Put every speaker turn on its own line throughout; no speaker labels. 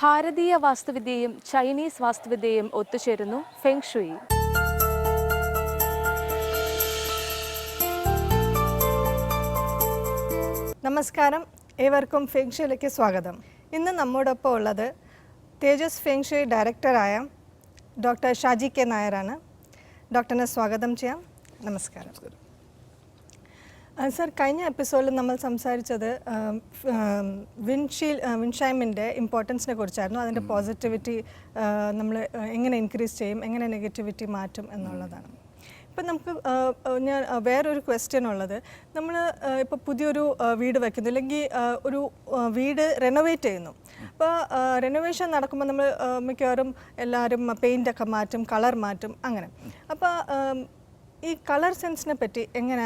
ഭാരതീയ വാസ്തുവിദ്യയും Chinese വാസ്തുവിദ്യയും ഒത്തുചേരുന്നു Feng ഷുയി.
നമസ്കാരം, ഏവർക്കും ഫെങ് ഷുയിലേക്ക് സ്വാഗതം. ഇന്ന് നമ്മോടൊപ്പം ഉള്ളത് തേജസ് ഫെങ് ഷുയി ഡയറക്ടറായ ഡോക്ടർ ഷാജി കെ നായരാണ്. ഡോക്ടറിനെ സ്വാഗതം ചെയ്യാം. നമസ്കാരം സർ. കഴിഞ്ഞ എപ്പിസോഡിൽ നമ്മൾ സംസാരിച്ചത് വിൻഷൈമിൻ്റെ ഇമ്പോർട്ടൻസിനെ കുറിച്ചായിരുന്നു. അതിൻ്റെ പോസിറ്റിവിറ്റി നമ്മൾ എങ്ങനെ ഇൻക്രീസ് ചെയ്യും, എങ്ങനെ നെഗറ്റിവിറ്റി മാറ്റും എന്നുള്ളതാണ്. ഇപ്പം നമുക്ക് ഞാൻ വേറൊരു ക്വസ്റ്റ്യൻ ഉള്ളത്, നമ്മൾ ഇപ്പോൾ പുതിയൊരു വീട് വയ്ക്കുന്നു, അല്ലെങ്കിൽ ഒരു വീട് റെനോവേറ്റ് ചെയ്യുന്നു. അപ്പോൾ റെനോവേഷൻ നടക്കുമ്പോൾ നമ്മൾ മിക്കവാറും എല്ലാവരും പെയിൻ്റൊക്കെ മാറ്റും, കളർ മാറ്റും, അങ്ങനെ. അപ്പോൾ ഈ കളർ സെൻസിനെ പറ്റി എങ്ങനെ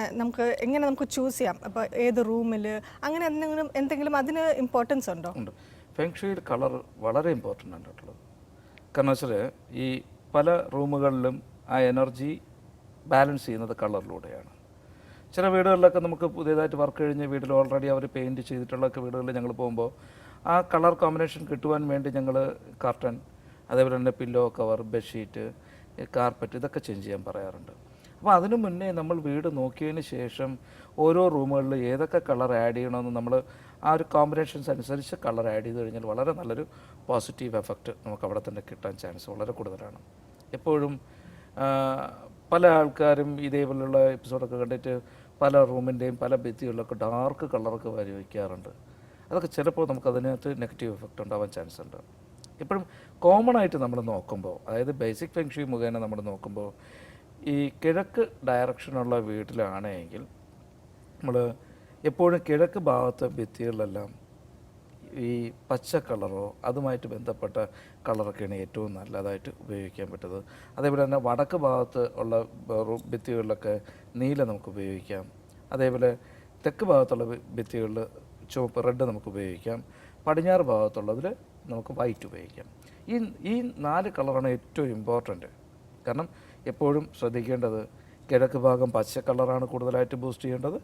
നമുക്ക് ചൂസ് ചെയ്യാം? അപ്പോൾ ഏത് റൂമിൽ അങ്ങനെ എന്തെങ്കിലും അതിന് ഇമ്പോർട്ടൻസ് ഉണ്ടോ?
ഉണ്ട്. ഫെങ് ഷുയിൽ കളർ വളരെ ഇമ്പോർട്ടൻ്റ് ആണ് കേട്ടുള്ളത്. കാരണം വെച്ചാൽ ഈ പല റൂമുകളിലും ആ എനർജി ബാലൻസ് ചെയ്യുന്നത് കളറിലൂടെയാണ്. ചില വീടുകളിലൊക്കെ നമുക്ക് പുതിയതായിട്ട് വർക്ക് കഴിഞ്ഞ വീട്ടിൽ ഓൾറെഡി അവർ പെയിൻറ്റ് ചെയ്തിട്ടുള്ളൊക്കെ വീടുകളിൽ ഞങ്ങൾ പോകുമ്പോൾ ആ കളർ കോമ്പിനേഷൻ കിട്ടുവാൻ വേണ്ടി ഞങ്ങൾ കർട്ടൻ, അതേപോലെ തന്നെ പില്ലോ കവർ, ബെഡ്ഷീറ്റ്, കാർപ്പറ്റ് ഇതൊക്കെ ചേഞ്ച് ചെയ്യാൻ പറയാറുണ്ട്. അപ്പോൾ അതിനു മുന്നേ നമ്മൾ വീട് നോക്കിയതിന് ശേഷം ഓരോ റൂമുകളിൽ ഏതൊക്കെ കളർ ആഡ് ചെയ്യണമെന്ന് നമ്മൾ ആ ഒരു കോമ്പിനേഷൻസ് അനുസരിച്ച് കളർ ആഡ് ചെയ്ത് കഴിഞ്ഞാൽ വളരെ നല്ലൊരു പോസിറ്റീവ് എഫക്റ്റ് നമുക്ക് അവിടെ തന്നെ കിട്ടാൻ ചാൻസ് വളരെ കൂടുതലാണ്. എപ്പോഴും പല ആൾക്കാരും ഇതേപോലുള്ള എപ്പിസോഡൊക്കെ കണ്ടിട്ട് പല റൂമിൻ്റെയും പല ഭിത്തികളിലൊക്കെ ഡാർക്ക് കളറൊക്കെ വരി വയ്ക്കാറുണ്ട്. അതൊക്കെ ചിലപ്പോൾ നമുക്ക് അതിനകത്ത് നെഗറ്റീവ് എഫക്റ്റ് ഉണ്ടാവാൻ ചാൻസ് ഉണ്ട്. എപ്പോഴും കോമൺ ആയിട്ട് നമ്മൾ നോക്കുമ്പോൾ, അതായത് ബേസിക് ഫെങ് ഷുയി മുഖേന നമ്മൾ നോക്കുമ്പോൾ, ഈ കിഴക്ക് ഡയറക്ഷനുള്ള വീട്ടിലാണെങ്കിൽ നമ്മൾ എപ്പോഴും കിഴക്ക് ഭാഗത്തെ ഭിത്തികളിലെല്ലാം ഈ പച്ച കളറോ അതുമായിട്ട് ബന്ധപ്പെട്ട കളറൊക്കെയാണ് ഏറ്റവും നല്ലതായിട്ട് ഉപയോഗിക്കാൻ പറ്റുന്നത്. അതേപോലെ തന്നെ വടക്ക് ഭാഗത്ത് ഉള്ള ഭിത്തികളിലൊക്കെ നീല നമുക്ക് ഉപയോഗിക്കാം. അതേപോലെ തെക്ക് ഭാഗത്തുള്ള ഭിത്തികളിൽ ചുവപ്പ്, റെഡ് നമുക്ക് ഉപയോഗിക്കാം. പടിഞ്ഞാറ് ഭാഗത്തുള്ളതിൽ നമുക്ക് വൈറ്റ് ഉപയോഗിക്കാം. ഈ 4 കളറാണ് ഏറ്റവും ഇമ്പോർട്ടൻറ്റ്. കാരണം എപ്പോഴും ശ്രദ്ധിക്കേണ്ടത് കിഴക്ക് ഭാഗം പച്ച കളറാണ് കൂടുതലായിട്ട് ബൂസ്റ്റ് ചെയ്യേണ്ടത്.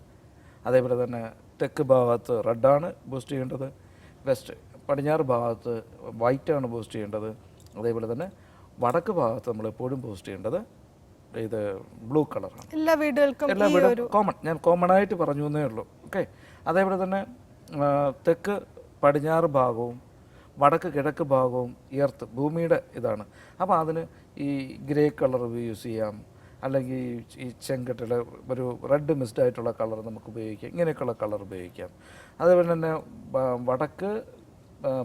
അതേപോലെ തന്നെ തെക്ക് ഭാഗത്ത് റെഡാണ് ബൂസ്റ്റ് ചെയ്യേണ്ടത്. പടിഞ്ഞാറ് ഭാഗത്ത് വൈറ്റാണ് ബൂസ്റ്റ് ചെയ്യേണ്ടത്. അതേപോലെ തന്നെ വടക്ക് ഭാഗത്ത് നമ്മൾ എപ്പോഴും ബൂസ്റ്റ് ചെയ്യേണ്ടത് ഇത് ബ്ലൂ കളറാണ്. എല്ലാ വീടും കോമൺ, ഞാൻ കോമൺ ആയിട്ട് പറഞ്ഞു എന്നേ ഉള്ളൂ. ഓക്കെ. അതേപോലെ തന്നെ തെക്ക് പടിഞ്ഞാറ് ഭാഗവും വടക്ക് കിഴക്ക് ഭാഗവും എർത്ത് ഭൂമിയുടെ ഇതാണ്. അപ്പോൾ അതിന് ഈ ഗ്രേ കളർ യൂസ് ചെയ്യാം, അല്ലെങ്കിൽ ഈ ചെങ്കട്ടിൽ ഒരു റെഡ് മിസ്ഡ് ആയിട്ടുള്ള കളർ നമുക്ക് ഉപയോഗിക്കാം. ഇങ്ങനെയൊക്കെയുള്ള കളർ ഉപയോഗിക്കാം. അതേപോലെ തന്നെ വടക്ക്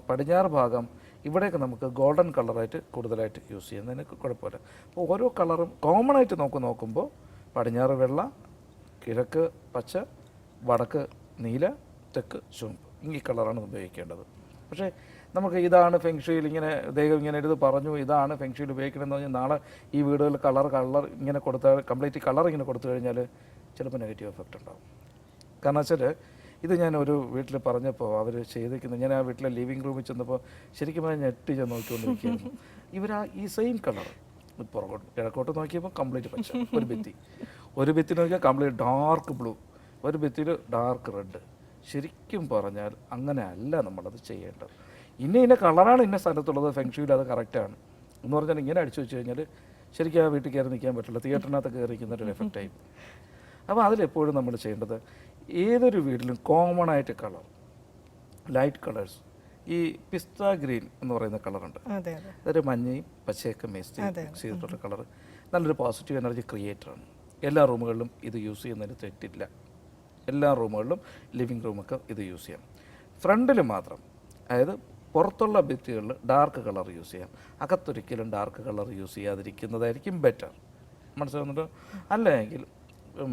പടിഞ്ഞാറ് ഭാഗം ഇവിടെയൊക്കെ നമുക്ക് ഗോൾഡൻ കളറായിട്ട് കൂടുതലായിട്ട് യൂസ് ചെയ്യുന്നതിന് കുഴപ്പമില്ല. അപ്പോൾ ഓരോ കളറും കോമൺ ആയിട്ട് നോക്കുമ്പോൾ പടിഞ്ഞാറ് വെള്ള, കിഴക്ക് പച്ച, വടക്ക് നീല, തെക്ക് ചുവപ്പ്, ഈ കളറാണ് ഉപയോഗിക്കേണ്ടത്. പക്ഷേ നമുക്ക് ഇതാണ് ഫെങ് ഷുയിൽ ഇങ്ങനെ അദ്ദേഹം ഇങ്ങനെ എടുത്ത് പറഞ്ഞു, ഇതാണ് ഫെങ് ഷുയിൽ ഉപയോഗിക്കണമെന്ന് പറഞ്ഞാൽ നാളെ ഈ വീടുകളിൽ കളർ ഇങ്ങനെ കൊടുത്താൽ, കംപ്ലീറ്റ് കളർ ഇങ്ങനെ കൊടുത്തു കഴിഞ്ഞാൽ ചിലപ്പോൾ നെഗറ്റീവ് എഫക്റ്റ് ഉണ്ടാകും. കാരണം വെച്ചാൽ ഇത് ഞാൻ ഒരു വീട്ടിൽ പറഞ്ഞപ്പോൾ അവർ ചെയ്തിരിക്കുന്നത്, ഞാൻ ആ വീട്ടിലെ ലിവിങ് റൂമിൽ ചെന്നപ്പോൾ ശരിക്കും പറഞ്ഞാൽ ഞെട്ടി ഞാൻ നോക്കിക്കൊണ്ടിരിക്കുകയായിരുന്നു. ഈ സെയിം കളർ പുറകോട്ട് കിഴക്കോട്ട് നോക്കിയപ്പോൾ കംപ്ലീറ്റ് പച്ച, ഒരു ഭിത്തി നോക്കിയാൽ കംപ്ലീറ്റ് ഡാർക്ക് ബ്ലൂ, ഒരു ഭിത്തിയിൽ ഡാർക്ക് റെഡ്. ശരിക്കും പറഞ്ഞാൽ അങ്ങനെ അല്ല നമ്മളത് ചെയ്യേണ്ടത്. ഇന്ന കളറാണ് ഇന്ന സ്ഥലത്തുള്ളത്, ഫെങ് ഷുയിൽ അത് കറക്റ്റാണ് എന്ന് പറഞ്ഞാൽ ഇങ്ങനെ അടിച്ചു വെച്ച് കഴിഞ്ഞാൽ ശരിക്കും ആ വീട്ടിൽ കയറി നിൽക്കാൻ പറ്റില്ല, തിയേറ്ററിനകത്ത് കയറി നിൽക്കുന്നൊരു എഫക്റ്റായി. അപ്പോൾ അതിലെപ്പോഴും നമ്മൾ ചെയ്യേണ്ടത് ഏതൊരു വീട്ടിലും കോമൺ ആയിട്ട് കളർ, ലൈറ്റ് കളേഴ്സ്, ഈ പിസ്ത ഗ്രീൻ എന്ന് പറയുന്ന കളറുണ്ട്, അതൊരു മഞ്ഞയും പച്ചയൊക്കെ മിക്സ് ചെയ്തിട്ടുള്ള കളർ നല്ലൊരു പോസിറ്റീവ് എനർജി ക്രിയേറ്ററാണ്. എല്ലാ റൂമുകളിലും ഇത് യൂസ് ചെയ്യുന്നതിന് തെറ്റില്ല. എല്ലാ റൂമുകളിലും ലിവിങ് റൂമൊക്കെ ഇത് യൂസ് ചെയ്യാം. ഫ്രണ്ടിൽ മാത്രം, അതായത് പുറത്തുള്ള ഭിത്തികളിൽ ഡാർക്ക് കളർ യൂസ് ചെയ്യാം. അകത്തൊരിക്കലും ഡാർക്ക് കളർ യൂസ് ചെയ്യാതിരിക്കുന്നതായിരിക്കും ബെറ്റർ. മനസ്സിലാകുന്നുണ്ട്? അല്ലെങ്കിൽ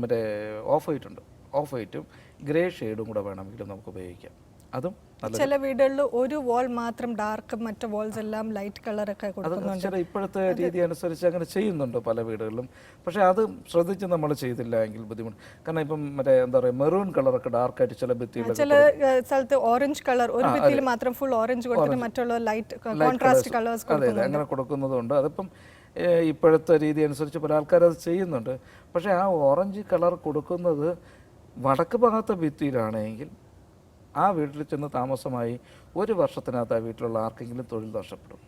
മറ്റേ ഓഫ് വൈറ്റും ഗ്രേ ഷെയ്ഡും കൂടെ വേണമെങ്കിലും നമുക്ക് ഉപയോഗിക്കാം. അതും
ചില വീടുകളിൽ ഒരു വാൾ മാത്രം ഡാർക്ക്, മറ്റു വാൾസ് എല്ലാം ലൈറ്റ് കളറൊക്കെ കൊടുക്കുന്നുണ്ട്.
ചില ഇപ്പോഴത്തെ രീതി അനുസരിച്ച് അങ്ങനെ ചെയ്യുന്നുണ്ട് പല വീടുകളിലും. പക്ഷേ അത് ശ്രദ്ധിച്ച് നമ്മൾ ചെയ്തില്ല എങ്കിൽ ബുദ്ധിമുട്ട്. കാരണം ഇപ്പം മറ്റേ എന്താ പറയുക, മെറൂൺ കളറൊക്കെ ഡാർക്കായിട്ട് ചില ഭിത്തികൾ,
ചില സ്ഥലത്ത് ഓറഞ്ച് കളർ, ഒരു ഭിത്തിയിൽ മാത്രം ഫുൾ ഓറഞ്ച് കൊടുത്തിട്ട് മറ്റുള്ള ലൈറ്റ് കോൺട്രാസ്റ്റ് കളേഴ്സ്
അങ്ങനെ കൊടുക്കുന്നതുകൊണ്ട് അതിപ്പം ഇപ്പോഴത്തെ രീതി അനുസരിച്ച് പല ആൾക്കാരത് ചെയ്യുന്നുണ്ട്. പക്ഷേ ആ ഓറഞ്ച് കളർ കൊടുക്കുന്നത് വടക്ക് ഭാഗത്തെ ഭിത്തിയിലാണെങ്കിൽ ആ വീട്ടിൽ ചെന്ന് താമസമായി 1 വർഷത്തിനകത്ത് ആ വീട്ടിലുള്ള ആർക്കെങ്കിലും തൊഴിൽ നഷ്ടപ്പെടും,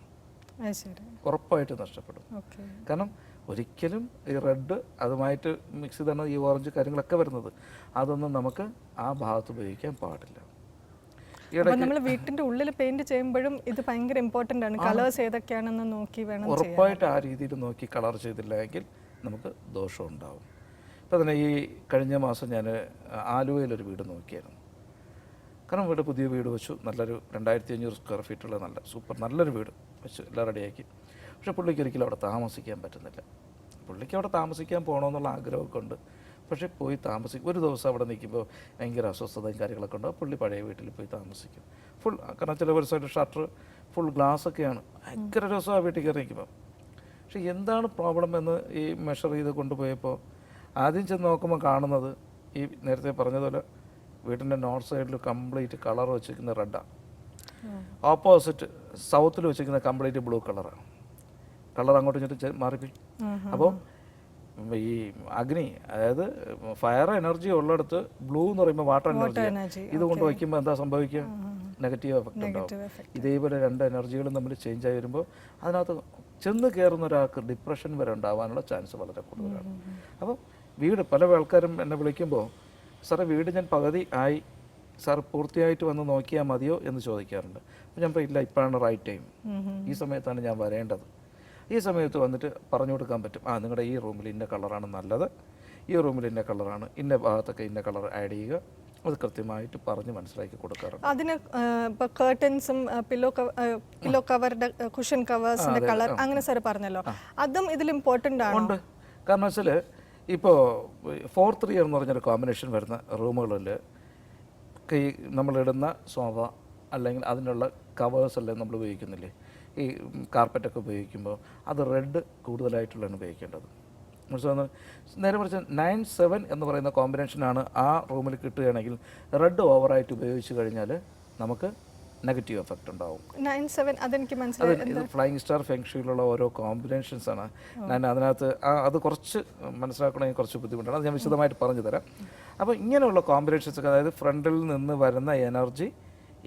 ശരി.
ഉറപ്പായിട്ട് നഷ്ടപ്പെടും.
ഓക്കെ.
കാരണം ഒരിക്കലും ഈ റെഡ് അതുമായിട്ട് മിക്സ് ചെയ്താണ് ഈ ഓറഞ്ച് കാര്യങ്ങളൊക്കെ വരുന്നത്. അതൊന്നും നമുക്ക് ആ ഭാഗത്ത് ഉപയോഗിക്കാൻ പാടില്ല.
അപ്പോൾ നമ്മൾ വീട്ടിൻ്റെ ഉള്ളിൽ പെയിന്റ് ചെയ്യുമ്പോഴും ഇത് ഭയങ്കര ഇമ്പോർട്ടൻ്റ് ആണ്. കളേഴ്സ് ഏതൊക്കെയാണെന്ന് നോക്കി വേണം ചെയ്യാൻ.
ഉറപ്പായിട്ട് ആ രീതിയിൽ നോക്കി കളർ ചെയ്തില്ല എങ്കിൽ നമുക്ക് ദോഷം ഉണ്ടാവും. ഇപ്പോൾ തന്നെ ഈ കഴിഞ്ഞ മാസം ഞാൻ ആലുവയിലൊരു വീട് നോക്കിയായിരുന്നു. കാരണം വീട് പുതിയ വീട് വെച്ചു, നല്ലൊരു 2500 സ്ക്വയർ ഫീറ്റുള്ള നല്ല സൂപ്പർ നല്ലൊരു വീട് വെച്ചു, എല്ലാം റെഡിയാക്കി. പക്ഷേ പുള്ളിക്ക് ഒരിക്കലും അവിടെ താമസിക്കാൻ പറ്റുന്നില്ല. പുള്ളിക്ക് അവിടെ താമസിക്കാൻ പോകണമെന്നുള്ള ആഗ്രഹമൊക്കെ ഉണ്ട്. പക്ഷേ പോയി താമസിക്കും. ഒരു ദിവസം അവിടെ നിൽക്കുമ്പോൾ ഭയങ്കര അസ്വസ്ഥതയും കാര്യങ്ങളൊക്കെ ഉണ്ടാവും. പുള്ളി പഴയ വീട്ടിൽ പോയി താമസിക്കും. ഫുൾ, കാരണം ചില ഒരു സൈഡ് ഷട്ടർ ഫുൾ ഗ്ലാസ്സൊക്കെയാണ്. ഭയങ്കര രസം ആ വീട്ടിൽ കയറി നിൽക്കുമ്പോൾ. പക്ഷേ എന്താണ് പ്രോബ്ലം എന്ന് ഈ മെഷർ ചെയ്ത് കൊണ്ടുപോയപ്പോൾ ആദ്യം ചെന്ന് നോക്കുമ്പോൾ കാണുന്നത് ഈ നേരത്തെ പറഞ്ഞതുപോലെ വീടിൻ്റെ നോർത്ത് സൈഡിൽ കംപ്ലീറ്റ് കളർ വെച്ചിരിക്കുന്ന റെഡാണ്. ഓപ്പോസിറ്റ് സൗത്തിൽ വെച്ചിരിക്കുന്ന കംപ്ലീറ്റ് ബ്ലൂ കളറാണ്. കളർ അങ്ങോട്ടും ഇങ്ങോട്ടും മാറിപ്പോയി. അപ്പോൾ ഈ അഗ്നി, അതായത് ഫയർ എനർജി ഉള്ളിടത്ത് ബ്ലൂ എന്ന് പറയുമ്പോൾ വാട്ടർ എനർജി, ഇത് കൊണ്ട് വയ്ക്കുമ്പോൾ എന്താ സംഭവിക്കുക? നെഗറ്റീവ് എഫക്റ്റ് ഉണ്ടാവും. ഇതേപോലെ 2 എനർജികളും തമ്മിൽ ചേഞ്ച് ആയി വരുമ്പോൾ അതിനകത്ത് ചെന്ന് കയറുന്ന ഒരാൾക്ക് ഡിപ്രഷൻ വരെ ഉണ്ടാവാനുള്ള ചാൻസ് വളരെ കൂടുതലാണ്. അപ്പോൾ വീട് പല ആൾക്കാരും എന്നെ വിളിക്കുമ്പോൾ സാറേ വീട് ഞാൻ പകുതി ആയി, സാർ പൂർത്തിയായിട്ട് വന്ന് നോക്കിയാൽ മതിയോ എന്ന് ചോദിക്കാറുണ്ട്. അപ്പോൾ ഞാൻ പറയില്ല, ഇപ്പോഴാണ് റൈറ്റ് ടൈം, ഈ സമയത്താണ് ഞാൻ വരേണ്ടത്. ഈ സമയത്ത് വന്നിട്ട് പറഞ്ഞു കൊടുക്കാൻ പറ്റും, നിങ്ങളുടെ ഈ റൂമിൽ ഇന്ന കളറാണ് നല്ലത്, ഈ റൂമിൽ ഇന്ന കളറാണ്, ഇന്ന ഭാഗത്തൊക്കെ ഇന്ന കളർ ആഡ് ചെയ്യുക, അത് കൃത്യമായിട്ട് പറഞ്ഞ് മനസ്സിലാക്കി കൊടുക്കാറുണ്ട്.
അതിന് ഇപ്പോൾ കേർട്ടൻസും പില്ലോ കവറുടെ കുഷൻ കവേഴ്സിന്റെ കളർ അങ്ങനെ സാർ പറഞ്ഞല്ലോ, അതും ഇതിൽ ഇമ്പോർട്ടൻ്റ് ആണ്.
ഉണ്ട്. കാരണം വെച്ചാൽ ഇപ്പോൾ 4-3 എന്ന് പറഞ്ഞൊരു കോമ്പിനേഷൻ വരുന്ന റൂമുകളിൽ നമ്മളിടുന്ന സോഫ അല്ലെങ്കിൽ അതിനുള്ള കവേഴ്സ് എല്ലാം നമ്മൾ ഉപയോഗിക്കുന്നില്ലേ, ഈ കാർപ്പറ്റൊക്കെ ഉപയോഗിക്കുമ്പോൾ അത് റെഡ് കൂടുതലായിട്ടുള്ളതാണ് ഉപയോഗിക്കേണ്ടത്. മനസ്സിലാകുന്നത്? നേരെ മറിച്ച് 9-7 എന്ന് പറയുന്ന കോമ്പിനേഷനാണ് ആ റൂമിൽ കിട്ടുകയാണെങ്കിൽ റെഡ് ഓവറായിട്ട് ഉപയോഗിച്ച് കഴിഞ്ഞാൽ നമുക്ക് നെഗറ്റീവ് എഫക്റ്റ് ഉണ്ടാവും.
9-7 അതെനിക്ക് മനസ്സിലായി.
ഇത് ഫ്ലൈയിങ് സ്റ്റാർ ഫെങ്ഷുയിലുള്ള ഓരോ കോമ്പിനേഷൻസ് ആണ്. ഞാൻ അതിനകത്ത് അത് കുറച്ച് മനസ്സിലാക്കണമെങ്കിൽ കുറച്ച് ബുദ്ധിമുട്ടാണ്, അത് ഞാൻ വിശദമായിട്ട് പറഞ്ഞു തരാം. അപ്പോൾ ഇങ്ങനെയുള്ള കോമ്പിനേഷൻസ് ഒക്കെ, അതായത് ഫ്രണ്ടിൽ നിന്ന് വരുന്ന എനർജി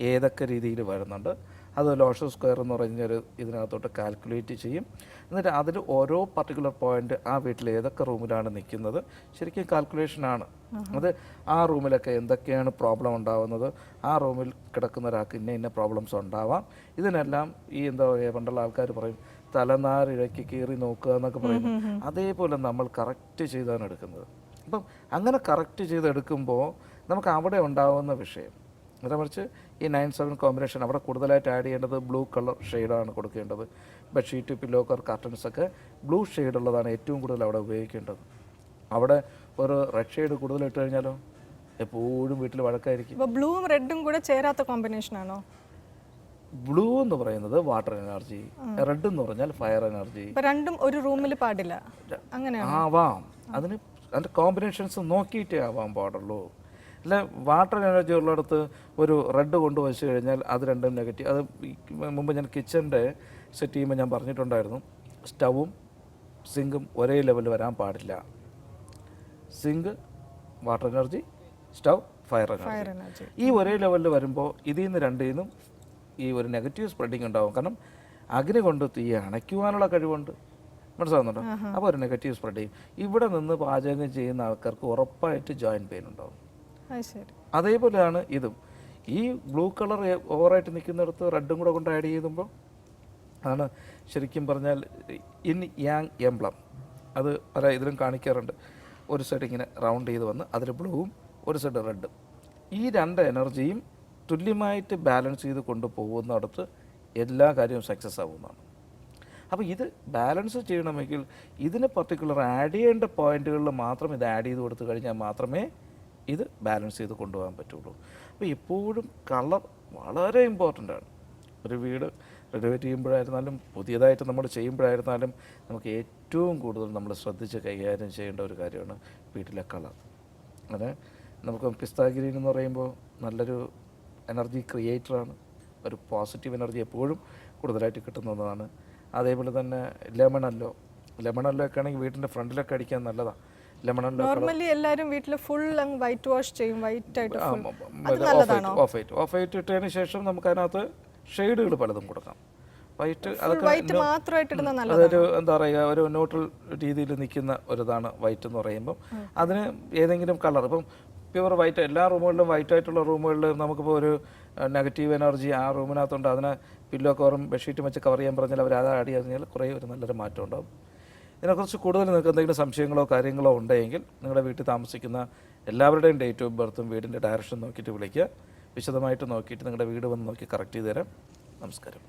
ഏതൊക്കെ രീതിയിൽ വരുന്നുണ്ട്, അത് ലോഷോ സ്ക്വയർ എന്ന് പറഞ്ഞൊരു ഇതിനകത്തോട്ട് കാൽക്കുലേറ്റ് ചെയ്യും. എന്നിട്ട് അതിൽ ഓരോ പർട്ടിക്കുലർ പോയിന്റ് ആ വീട്ടിൽ ഏതൊക്കെ റൂമിലാണ് നിൽക്കുന്നത് ശരിക്കും കാൽക്കുലേഷനാണ്. അത് ആ റൂമിലൊക്കെ എന്തൊക്കെയാണ് പ്രോബ്ലം ഉണ്ടാകുന്നത്, ആ റൂമിൽ കിടക്കുന്ന ഒരാൾക്ക് ഇന്ന പ്രോബ്ലംസ് ഉണ്ടാവാം. ഇതിനെല്ലാം ഈ എന്താ പറയുക, പണ്ടുള്ള ആൾക്കാർ പറയും തലനാരിഴയ്ക്ക് കീറി നോക്കുക എന്നൊക്കെ പറയുന്നു. അതേപോലെ നമ്മൾ കറക്റ്റ് ചെയ്താണ് എടുക്കുന്നത്. അപ്പം അങ്ങനെ കറക്റ്റ് ചെയ്തെടുക്കുമ്പോൾ നമുക്ക് അവിടെ ഉണ്ടാകുന്ന വിഷയം, നേരെ മറിച്ച് ഈ 9-7 കോമ്പിനേഷൻ അവിടെ കൂടുതലായിട്ട് ആഡ് ചെയ്യേണ്ടത് ബ്ലൂ കളർ ഷെയ്ഡാണ് കൊടുക്കേണ്ടത്. ബെഡ്ഷീറ്റ്, പില്ലോ കവർ, കർട്ടൻസൊക്കെ ബ്ലൂ ഷെയ്ഡുള്ളതാണ് ഏറ്റവും കൂടുതൽ അവിടെ ഉപയോഗിക്കേണ്ടത്. അവിടെ ഒരു റെഡ് ഷെയ്ഡ് കൂടുതൽ ഇട്ട് കഴിഞ്ഞാലോ എപ്പോഴും വീട്ടിൽ വഴക്കായിരിക്കും.
ബ്ലൂവും റെഡും കൂടെ ചേരാത്ത കോമ്പിനേഷനാണോ?
ബ്ലൂ എന്ന് പറയുന്നത് വാട്ടർ എനർജി, റെഡ് എന്ന് പറഞ്ഞാൽ ഫയർ എനർജി.
രണ്ടും ഒരു റൂമിൽ പാടില്ല, അങ്ങനെ
ആവാം. അതിൻ്റെ കോമ്പിനേഷൻസ് നോക്കിയിട്ടേ ആവാൻ പാടുള്ളൂ. അല്ല, വാട്ടർ എനർജി ഉള്ളിടത്ത് ഒരു റെഡ് കൊണ്ട് വെച്ച് കഴിഞ്ഞാൽ അത് രണ്ടും നെഗറ്റീവ്. അത് മുമ്പ് ഞാൻ കിച്ചൻ്റെ സെറ്റ് ചെയ്യുമ്പോൾ ഞാൻ പറഞ്ഞിട്ടുണ്ടായിരുന്നു, സ്റ്റവും സിങ്കും ഒരേ ലെവലിൽ വരാൻ പാടില്ല. Sink water energy, stove fire energy. ഈ ഒരേ ലെവലിൽ വരുമ്പോൾ ഇതിൽ നിന്ന് രണ്ടിൽ നിന്നും ഈ ഒരു നെഗറ്റീവ് സ്പ്രെഡിങ് ഉണ്ടാവും. കാരണം അഗ്നി കൊണ്ട് തീ അണയ്ക്കുവാനുള്ള കഴിവുണ്ട്, മനസ്സിലാകുന്നുണ്ടോ? അപ്പോൾ ഒരു നെഗറ്റീവ് സ്പ്രെഡ് ചെയ്യും. ഇവിടെ നിന്ന് പാചകം ചെയ്യുന്ന ആൾക്കാർക്ക് ഉറപ്പായിട്ട് ജോയിൻറ്റ് പെയിൻ ഉണ്ടാവും. അതേപോലെയാണ് ഇതും. ഈ ബ്ലൂ കളർ ഓവറായിട്ട് നിൽക്കുന്നിടത്ത് റെഡും കൂടെ കൊണ്ട് ആഡ് ചെയ്യുമ്പോൾ ആണ് ശരിക്കും പറഞ്ഞാൽ ഇൻ യാങ് എംബ്ലം. അത് പല ഇതിലും കാണിക്കാറുണ്ട്. ഒരു സൈഡ് ഇങ്ങനെ റൗണ്ട് ചെയ്ത് വന്ന് അതിൽ ബ്ലൂവും ഒരു സൈഡ് റെഡും, ഈ 2 എനർജിയും തുല്യമായിട്ട് ബാലൻസ് ചെയ്ത് കൊണ്ടുപോകുന്നിടത്ത് എല്ലാ കാര്യവും സക്സസ് ആവുന്നതാണ്. അപ്പോൾ ഇത് ബാലൻസ് ചെയ്യണമെങ്കിൽ ഇതിന് പർട്ടിക്കുലർ ആഡ് ചെയ്യേണ്ട പോയിന്റുകളിൽ മാത്രം ഇത് ആഡ് ചെയ്ത് കൊടുത്തു കഴിഞ്ഞാൽ മാത്രമേ ഇത് ബാലൻസ് ചെയ്ത് കൊണ്ടുപോകാൻ പറ്റുള്ളൂ. അപ്പോൾ എപ്പോഴും കളർ വളരെ ഇമ്പോർട്ടൻ്റ് ആണ്. ഒരു വീട് റെനോവേറ്റ് ചെയ്യുമ്പോഴായിരുന്നാലും പുതിയതായിട്ട് നമ്മൾ ചെയ്യുമ്പോഴായിരുന്നാലും നമുക്ക് ഏറ്റവും കൂടുതൽ നമ്മൾ ശ്രദ്ധിച്ച് കൈകാര്യം ചെയ്യേണ്ട ഒരു കാര്യമാണ് വീട്ടിലെ കളർ. അങ്ങനെ നമുക്ക് പിസ്ത ഗ്രീൻ എന്ന് പറയുമ്പോൾ നല്ലൊരു എനർജി ക്രിയേറ്ററാണ്, ഒരു പോസിറ്റീവ് എനർജി എപ്പോഴും കൂടുതലായിട്ട് കിട്ടുന്നതാണ്. അതേപോലെ തന്നെ ലെമൺ യെല്ലോ ഒക്കെ ആണെങ്കിൽ വീട്ടിൻ്റെ ഫ്രണ്ടിലൊക്കെ അടിക്കാൻ നല്ലതാണ്. ലെമൺ യെല്ലോ
നോർമലി എല്ലാവരും വീട്ടിൽ ഫുൾ അങ്ങ് വൈറ്റ് വാഷ് ചെയ്യും, വൈറ്റ് ആയിട്ട് full. അത് നല്ലതാണോ?
ഓഫ് വൈറ്റ് ഇട്ടതിന് ശേഷം നമുക്ക് അതിനകത്ത് ഷെയ്ഡുകൾ പലതും കൊടുക്കാം. വൈറ്റ്
ഫുൾ വൈറ്റ് മാത്രമായിട്ട് ഇടുന്ന നല്ലതാണ്.
അതൊരു എന്താ പറയുക, ഒരു ന്യൂട്രൽ രീതിയിൽ നിൽക്കുന്ന ഒരിതാണ് വൈറ്റ് എന്ന് പറയുമ്പം. അതിന് ഏതെങ്കിലും കളർ, ഇപ്പം പ്യുവർ വൈറ്റ് എല്ലാ റൂമുകളിലും വൈറ്റ് ആയിട്ടുള്ള റൂമുകളിൽ നമുക്കിപ്പോൾ ഒരു നെഗറ്റീവ് എനർജി ആ റൂമിനകത്തുണ്ട്, അതിനെ പില്ലോ കവറും ബെഡ്ഷീറ്റും വെച്ച് കവർ ചെയ്യാൻ പറഞ്ഞാൽ അവർ അത് ആഡ് ചെയ്ത് കുറേ ഒരു നല്ലൊരു മാറ്റം ഉണ്ടാകും. ഇതിനെക്കുറിച്ച് കൂടുതൽ നിങ്ങൾക്ക് എന്തെങ്കിലും സംശയങ്ങളോ കാര്യങ്ങളോ ഉണ്ടെങ്കിൽ നിങ്ങളുടെ വീട്ടിൽ താമസിക്കുന്ന എല്ലാവരുടെയും ഡേറ്റ് ഓഫ് ബർത്തും വീടിൻ്റെ ഡയറക്ഷൻ നോക്കിയിട്ട് വിളിക്കുക. വിശദമായിട്ട് നോക്കിയിട്ട് നിങ്ങളുടെ വീട് വന്ന് നോക്കി കറക്റ്റ് ചെയ്ത് തരാം. നമസ്കാരം.